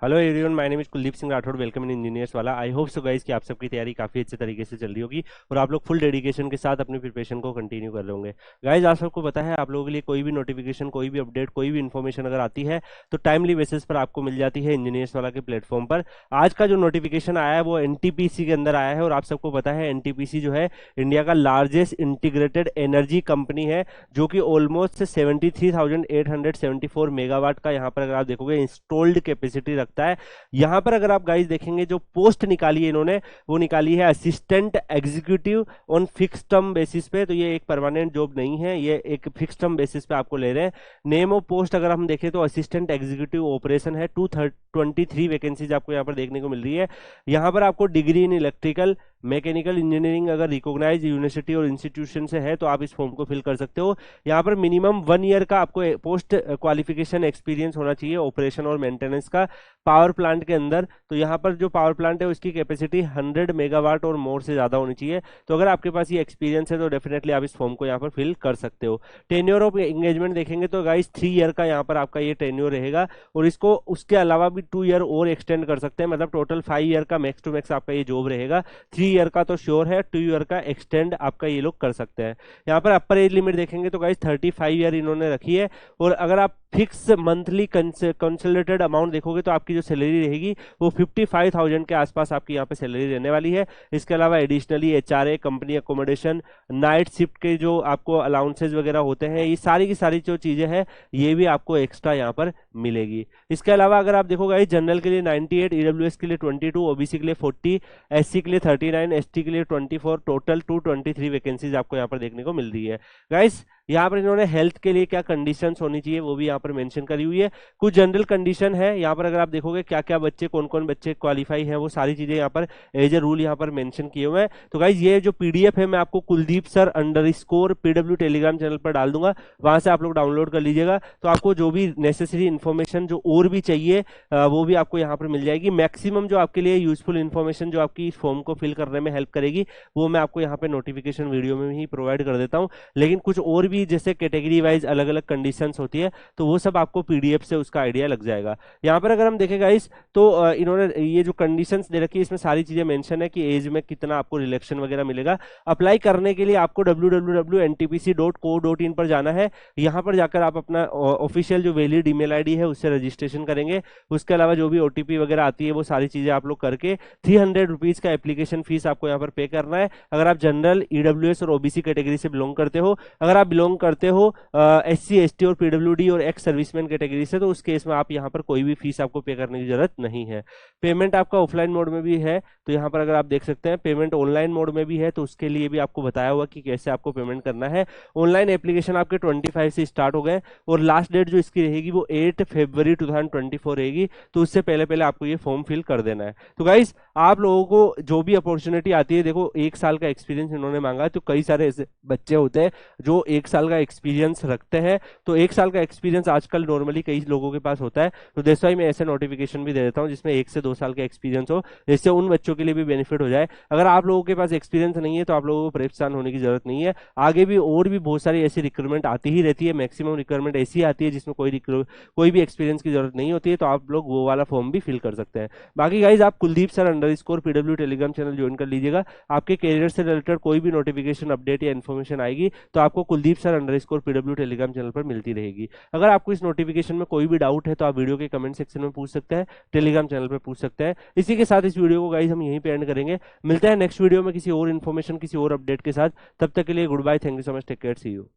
Hello everyone, my name is Kuldeep Singh Rathore. Welcome in engineers वाला। I hope so guys कि आप सबकी तैयारी काफी अच्छे तरीके से चल रही होगी और आप लोग फुल डेडिकेशन के साथ अपनी प्रिपरेशन को कंटिन्यू कर रहे होंगे। गाइस, आप सबको पता है, आप लोगों के लिए कोई भी नोटिफिकेशन, कोई भी अपडेट, कोई भी इन्फॉर्मेशन अगर आती है तो टाइमली बेसिस पर आपको मिल जाती है इंजीनियर्स वाला के प्लेटफॉर्म पर। आज का जो नोटिफिकेशन आया है वो एनटीपीसी के अंदर आया है और आप सबको पता है एनटीपीसी जो है इंडिया का लार्जेस्ट इंटीग्रेटेड एनर्जी कंपनी है, जो कि ऑलमोस्ट 73,874 मेगावाट का यहाँ पर अगर आप देखोगे इंस्टॉल्ड कैपेसिटी रखता है। यहां पर अगर आप गाइस देखेंगे जो पोस्ट निकाली है इन्होंने, वो निकाली है assistant executive on fix term basis पे। तो ये एक परमानेंट जॉब नहीं है, ये एक फिक्स टर्म बेसिस पे आपको ले रहे हैं। नेम ऑफ पोस्ट अगर हम देखें तो असिस्टेंट एग्जीक्यूटिव ऑपरेशन है। 223 वैकेंसीज आपको यहाँ पर देखने को मिल रही है। यहाँ पर आपको degree in electrical mechanical engineering अगर रिकॉग्नाइज यूनिवर्सिटी और इंस्टीट्यूशन से है तो आप इस फॉर्म को फिल कर सकते हो। यहाँ पर मिनिमम 1 ईयर का आपको पोस्ट क्वालिफिकेशन एक्सपीरियंस होना चाहिए ऑपरेशन और मेंटेनेंस का पावर प्लांट के अंदर। तो यहाँ पर जो पावर प्लांट है उसकी कैपेसिटी 100 मेगावाट और मोर से ज्यादा होनी चाहिए। तो अगर आपके पास ये एक्सपीरियंस है तो डेफिनेटली आप इस फॉर्म को यहाँ पर फिल कर सकते हो। टेन्योर ऑफ एंगेजमेंट देखेंगे तो गाइस 3 ईयर का यहाँ पर आपका ये टेन्योर रहेगा और इसको उसके अलावा भी 2 ईयर और एक्सटेंड कर सकते हैं। मतलब टोटल 5 ईयर का मैक्स टू मैक्स आपका ये जॉब रहेगा। 3 ईयर का तो श्योर है, 2 ईयर का एक्सटेंड आपका ये लोग कर सकते हैं। यहाँ पर अपर एज लिमिट देखेंगे तो गाइस 35 ईयर इन्होंने रखी है। और अगर आप फिक्स मंथली कंसोलिडेटेड अमाउंट देखोगे तो आपकी जो सैलरी रहेगी वो 55,000 के आसपास आपकी यहाँ पे सैलरी रहने वाली है। इसके अलावा additionally HRA, company accommodation, night shift के जो आपको अलाउंसेज वगैरह होते हैं, ये सारी की सारी जो चीजें हैं ये भी आपको एक्स्ट्रा यहाँ पर मिलेगी। इसके अलावा अगर आप देखोगे जनरल के लिए 98, ईडब्ल्यूएस के लिए 22, ओबीसी के लिए 40, एससी के लिए 39, एसटी के लिए 24, टोटल 223 वैकेंसीज आपको यहाँ पर देखने को मिल रही है। गाइस, यहाँ पर इन्होंने हेल्थ के लिए क्या कंडीशंस होनी चाहिए वो भी यहाँ पर मेंशन करी हुई है। कुछ जनरल कंडीशन है यहाँ पर, अगर आप देखोगे क्या क्या बच्चे, कौन कौन बच्चे क्वालिफाई हैं, वो सारी चीजें यहाँ पर एज ए रूल यहाँ पर मेंशन किए हुए हैं। तो गाइज ये जो पीडीएफ है मैं आपको Kuldeep sir underscore PW Telegram channel पर डाल दूंगा, वहां से आप लोग डाउनलोड कर लीजिएगा। तो आपको जो भी नेसेसरी इन्फॉर्मेशन जो और भी चाहिए वो भी आपको यहाँ पर मिल जाएगी। मैक्सिमम जो आपके लिए यूजफुल इन्फॉर्मेशन जो आपकी इस फॉर्म को फिल करने में हेल्प करेगी वो मैं आपको यहाँ पे नोटिफिकेशन वीडियो में ही प्रोवाइड कर देता हूँ। लेकिन कुछ और भी जैसे कैटेगरी वाइज अलग अलग कंडीशंस होती है तो वो सब आपको पीडीएफ से उसका आइडिया लग जाएगा। यहाँ पर अगर हम देखें गाइस तो इन्होंने ये जो कंडीशंस दे रखी है इसमें सारी चीजें मेंशन है कि एज में कितना आपको रिलैक्सेशन वगैरह मिलेगा। अप्लाई करने के लिए आपको www.ntpc.co.in पर जाना है। यहाँ पर जाकर आप अपना ऑफिशियल जो वैलिड ईमेल आईडी है उससे रजिस्ट्रेशन करेंगे। उसके अलावा जो भी ओटीपी वगैरह आती है वो सारी चीजें आप लोग करके 300 रुपीज का एप्लीकेशन फीस आपको यहाँ पर पे करना है। अगर आप जनरल, ईडब्ल्यूएस और ओबीसी कैटेगरी से बिलोंग करते हो, अगर आप बिलोंग करते हो एससी, एसटी और पीडब्ल्यूडी और एक्स सर्विसमैन कैटेगरी से, तो उस केस में आप यहाँ पर कोई भी फीस आपको पे करने की जरूरत नहीं है। पेमेंट आपका ऑफलाइन मोड में भी है, तो यहाँ पर अगर आप देख सकते हैं पेमेंट ऑनलाइन मोड में भी है, तो उसके लिए भी आपको बताया हुआ कि कैसे आपको पेमेंट करना है। ऑनलाइन एप्लीकेशन आपके 25 से स्टार्ट हो गए और लास्ट डेट जो इसकी रहेगी वो 8 फरवरी 2024 रहेगी। तो उससे पहले पहले आपको ये फॉर्म फिल कर देना है। तो गाइस, आप लोगों को जो भी अपॉर्चुनिटी आती है, देखो 1 साल का एक्सपीरियंस इन्होंने मांगा है, तो कई सारे ऐसे बच्चे होते हैं जो 1 साल का एक्सपीरियंस रखते हैं। तो 1 साल का एक्सपीरियंस आजकल नॉर्मली कई लोगों के पास होता है, तो दैट्स व्हाई मैं ऐसे नोटिफिकेशन भी दे देता हूँ जिसमें 1 से 2 साल का एक्सपीरियंस हो, जिससे उन बच्चों के लिए भी बेनिफिट हो जाए। अगर आप लोगों के पास एक्सपीरियंस नहीं है तो आप लोगों को परेशान होने की जरूरत नहीं है। आगे भी और भी बहुत सारी ऐसी रिक्रूटमेंट आती ही रहती है। मैक्सिमम रिक्रूटमेंट ऐसी आती है जिसमें कोई भी एक्सपीरियंस की जरूरत नहीं होती है, तो आप लोग वो वाला फॉर्म भी फिल कर सकते हैं। बाकी गाइज, आप Kuldeep sir underscore PW Telegram channel join कर लीजिएगा। आपके करियर से रिलेटेड कोई भी नोटिफिकेशन, अपडेट या इन्फॉर्मेशन आएगी तो आपको Kuldeep sir underscore PW Telegram channel पर मिलती रहेगी। अगर आपको इस नोटिफिकेशन में कोई भी डाउट है तो आप वीडियो के कमेंट सेक्शन में पूछ सकते हैं, टेलीग्राम चैनल पर पूछ सकते हैं। इसी के साथ इस वीडियो को गाइज हम यहीं पे एंड करेंगे। मिलते हैं नेक्स्ट वीडियो में किसी और इन्फॉर्मेशन, किसी और अपडेट के साथ। तब तक के लिए good bye, thank you so much, take care, see you.